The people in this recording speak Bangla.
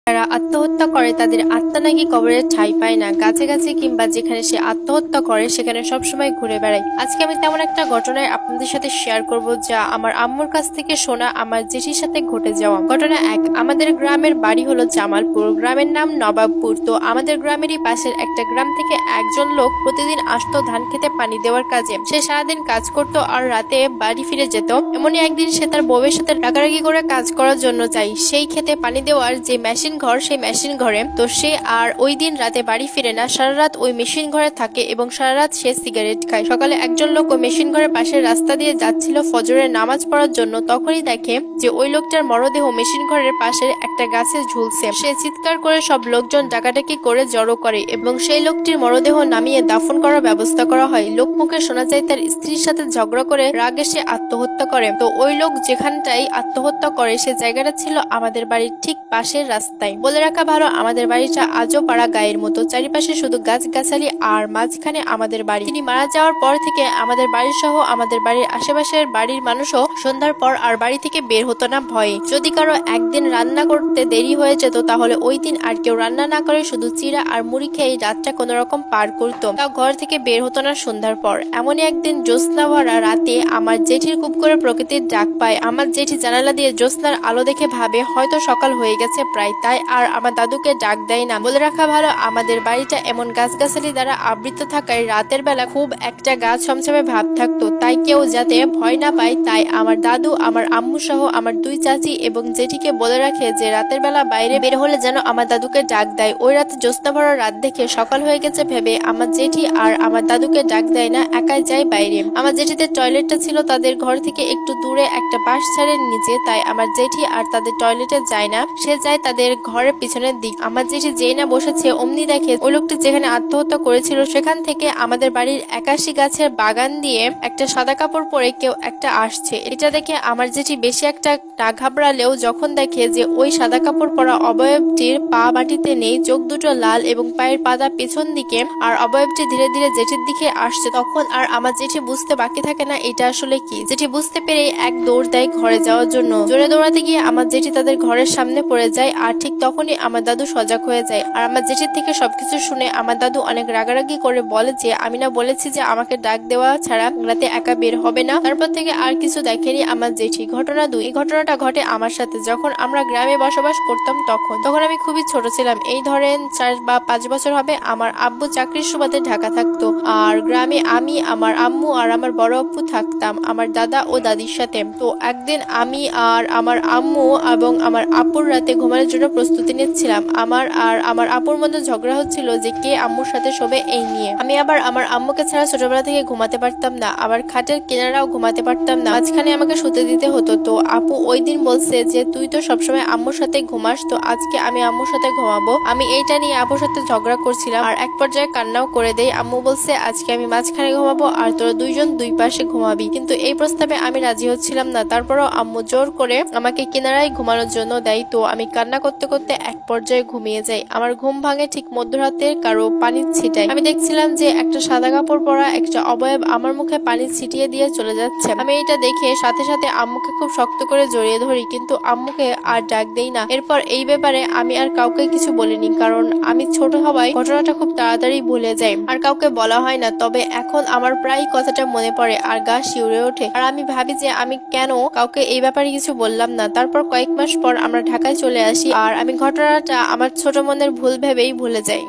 যারা আত্মহত্যা করে তাদের আত্মা নাকি কবরের ঠাঁই পায় না, গাছে গাছে কিংবা যেখানে সে আত্মহত্যা করে সেখানে সবসময় ঘুরে বেড়ায়। আজকে আমি তেমন একটা ঘটনায় আপনাদের সাথে শেয়ার করব, যা আমার আম্মুর কাছ থেকে শোনা, আমার জেঠির সাথে ঘটে যাওয়া। ঘটনা 1। আমাদের গ্রামের বাড়ি হলো জামালপুর, গ্রামের নাম নবাবপুর। তো আমাদের গ্রামেরই পাশের একটা গ্রাম থেকে একজন লোক প্রতিদিন আসতো ধান খেতে পানি দেওয়ার কাজে। সে সারাদিন কাজ করতো আর রাতে বাড়ি ফিরে যেত। এমনই একদিন সে তার বউয়ের সাথে রাগারাগি করে কাজ করার জন্য চাই সেই খেতে পানি দেওয়ার যে মেশিন ঘর, সেই মেশিন ঘরে। তো সে আর ওই দিন রাতে বাড়ি ফিরে না, সারা রাত ওই মেশিন ঘরে থাকে এবং সারা রাত সে সিগারেট খায়। সকালে একজন লোক ওই মেশিন ঘরের পাশের রাস্তা দিয়ে যাচ্ছিল ফজরের নামাজ পড়ার জন্য। তখনই দেখে যে ওই লোকটার মরদেহ মেশিন ঘরের পাশের একটা গাছে ঝুলছে। সে চিৎকার করে সব লোকজন ডাকাডাকি করে জড়ো করে এবং সেই লোকটির মরদেহ নামিয়ে দাফন করার ব্যবস্থা করা হয়। লোক মুখে শোনা যায় তার স্ত্রীর সাথে ঝগড়া করে রাগে সে আত্মহত্যা করে। তো ওই লোক যেখানটাই আত্মহত্যা করে সে জায়গাটা ছিল আমাদের বাড়ির ঠিক পাশের রাস্তায়। বলে রাখা ভালো, আমাদের বাড়িটা আজও পাড়া গায়ের মতো, চারিপাশে শুধু গাছগাছালি আর মাঝখানে আমাদের বাড়ি। তিনি মারা যাওয়ার পর থেকে আমাদের বাড়ি সহ আমাদের বাড়ির আশেপাশের বাড়ির মানুষও সন্ধ্যার পর আর বাড়ি থেকে বের হতো না ভয়ে। যদি কারো একদিন রান্না করতে দেরি হয়ে যেত তাহলে ওই দিন আর কেউ রান্না না করে শুধু চিড়া আর মুড়ি খেয়ে রাতটা কোনো রকম পার করতো। তাও ঘর থেকে বের হতো না সন্ধ্যার পর। এমনই একদিন জ্যোৎস্না ভরা রাতে আমার জেঠির খুব করে প্রকৃতির ডাক পায়। আমার জেঠি জানালা দিয়ে জ্যোৎস্নার আলো দেখে ভাবে হয়তো সকাল হয়ে গেছে প্রায়, তাই আর আমার দাদুকে ডাক দেয় না। বলে রাখা ভালো, আমাদের বাড়িটা এমন গাছগাছালি দ্বারা আবৃত থাকায় রাতের বেলা খুব একটা গাছ ছমছমে ভাব থাকতো, তাই কেউ যাতে ভয় না পায় তাই আমার দাদু, আমার আম্মু সহ আমার দুই চাচি এবং জেঠিকে বলে রাখে যে রাতের বেলা বাইরে বের হলে যেন আমার দাদুকে ডাক দেয়। ওই রাতে জ্যোৎস্না ভরা রাত দেখে সকাল হয়ে গেছে ভেবে আমার জেঠি আর আমার দাদুকে ডাক দেয় না, একাই যায় বাইরে। আমার জেঠিদের টয়লেটটা ছিল তাদের ঘর থেকে একটু দূরে একটা বাঁশ ঝাড়ের নিচে, তাই আমার জেঠি আর তাদের টয়লেটে যায় না, সে যায় তাদের ঘরের পিছনের দিক। আমার জেঠি যেই না বসেছে অমনি দেখে ওই লোকটি যেখানে আত্মহত্যা করেছিল সেখান থেকে আমাদের বাড়ির 81 গাছের বাগান দিয়ে একটা সাদা কাপড় পরে কেউ একটা আসছে। এটা দেখে আমার জেঠি বেশি একটা না ঘাবড়ালেও যখন দেখে যে ওই সাদা কাপড় পরা অবয়বটির পা মাটিতে নেই, চোখ দুটো লাল এবং পায়ের পাতা পেছন দিকে, আর অবয়বটি ধীরে ধীরে জেঠির দিকে আসছে, তখন আর আমার জেঠি বুঝতে বাকি থাকে না এটা আসলে কি। জেঠি বুঝতে পেরে এক দৌড় দেয় ঘরে যাওয়ার জন্য। জোরে দৌড়াতে গিয়ে আমার জেঠি তাদের ঘরের সামনে পড়ে যায় আর ঠিক তখনই আমার দাদু সজাগ হয়ে যায়। আর আমার জেঠির থেকে সবকিছু শুনে আমার দাদু অনেক রাগারাগি করে বলে যে আমি না বলেছি যে আমাকে ডাক দেওয়া ছাড়া রাতে একা বের হবে না। তারপর থেকে আর কিছু দেখেনি আমার জেঠি। ঘটনা 2। এই ঘটনাটা ঘটে আমার সাথে যখন আমরা গ্রামে বসবাস করতাম। তখন আমি খুবই ছোট ছিলাম, এই ধরেন 4 বা 5 বছর হবে। আমার আব্বু চাকরির সুবাদে ঢাকা থাকতো আর গ্রামে আমি, আমার আম্মু আর আমার বড় আব্বু থাকতাম আমার দাদা ও দাদির সাথে। তো একদিন আমি আর আমার আম্মু এবং আমার আপুর রাতে ঘুমানোর জন্য প্রস্তুতি নিচ্ছিলাম। আমার আর আমার আপুর মধ্যে ঝগড়া হচ্ছিল যে কে আম্মুর সাথে শোবে এই নিয়ে। আমি আবার আমার আম্মুকে ছাড়া ছোটবেলা থেকে ঘুমাতে পারতাম না, আবার খাটের কিনারাও ঘুমাতে পারতাম না, মাঝখানে আমাকে শুতে দিতে হতো। তো আপু ওই দিন বলছে যে তুই তো সবসময় আম্মুর সাথে ঘুমাস, তো আজকে আমি আম্মুর সাথে ঘুমাবো। আমি এইটা নিয়ে আপুর সাথে ঝগড়া করছিলাম আর এক পর্যায়ে কান্নাও করে দেই। আম্মু বলছে আজকে আমি মাঝখানে ঘুমাবো আর তোরা দুইজন দুই পাশে ঘুমাবি, কিন্তু এই প্রস্তাবে আমি রাজি হচ্ছিলাম না। তারপরও আম্মু জোর করে আমাকে কিনারায় ঘুমানোর জন্য দেয়। তো আমি কান্না করতে করতে এক পর্যায়ে ঘুমিয়ে যাই। আমার ঘুম ভাঙে ঠিক মধ্যরাতে কারো পানির ছিটায়। আমি দেখছিলাম যে একটা সাদা কাপড় পরা একটা অবয়ব আমার মুখে পানি ছিটিয়ে দিয়ে চলে যাচ্ছে। আমি এটা দেখে সাথে সাথে আম্মুকে খুব শক্ত করে জড়িয়ে ধরি, কিন্তু আম্মুকে আর ডাক দেই না। এরপর এই ব্যাপারে আমি আর কাউকে কিছু বলিনি, কারণ আমি ছোট হওয়ায় ঘটনাটা খুব তাড়াতাড়ি ভুলে যাই আর কাউকে বলা হয় না। তবে এখন আমার প্রায় কথাটা মনে পড়ে আর গা শিউরে ওঠে আর আমি ভাবি যে আমি কেন কাউকে এই ব্যাপারে কিছু বললাম না। তারপর কয়েক মাস পর আমরা ঢাকায় চলে আসি আর আমি ঘটনাটা আমার ছোট মনের ভুল ভেবেই ভুলে যাই।